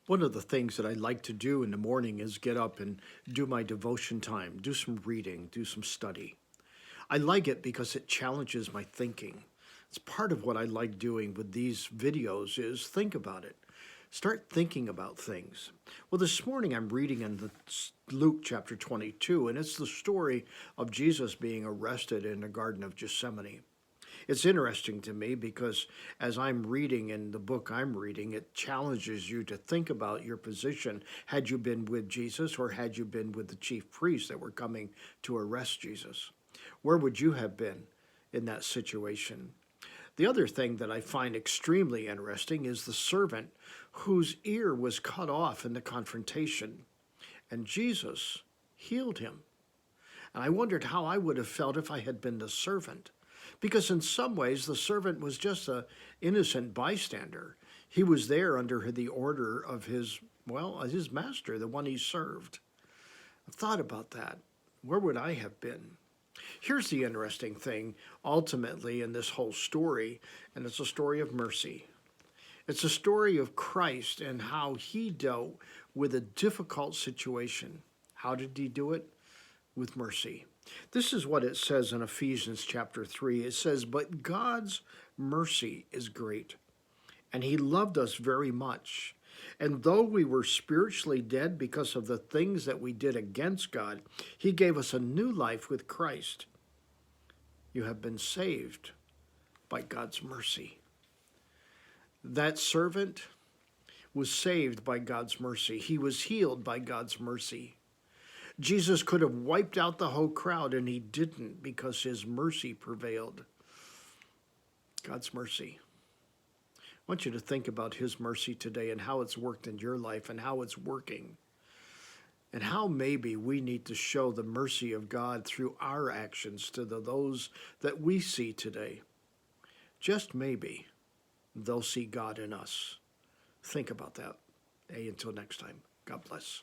One of the things that I like to do in the morning is get up and do my devotion time, do some reading, do some study. I like it because it challenges my thinking. It's part of what I like doing with these videos is think about it. Start thinking about things. Well, this morning I'm reading in Luke chapter 22, and it's the story of Jesus being arrested in the Garden of Gethsemane. It's interesting to me because as I'm reading in the book I'm reading, it challenges you to think about your position had you been with Jesus or had you been with the chief priests that were coming to arrest Jesus. Where would you have been in that situation? The other thing that I find extremely interesting is the servant whose ear was cut off in the confrontation, and Jesus healed him. And I wondered how I would have felt if I had been the servant. Because in some ways, the servant was just an innocent bystander. He was there under the order of his master, the one he served. I've thought about that. Where would I have been? Here's the interesting thing, ultimately, in this whole story, and it's a story of mercy. It's a story of Christ and how he dealt with a difficult situation. How did he do it? With mercy. This is what it says in Ephesians chapter 3. It says, "But God's mercy is great, and he loved us very much. And though we were spiritually dead because of the things that we did against God, he gave us a new life with Christ. You have been saved by God's mercy." That servant was saved by God's mercy. He was healed by God's mercy. Jesus could have wiped out the whole crowd, and he didn't because his mercy prevailed. God's mercy. I want you to think about his mercy today and how it's worked in your life and how it's working. And how maybe we need to show the mercy of God through our actions to those that we see today. Just maybe they'll see God in us. Think about that. Hey, until next time, God bless.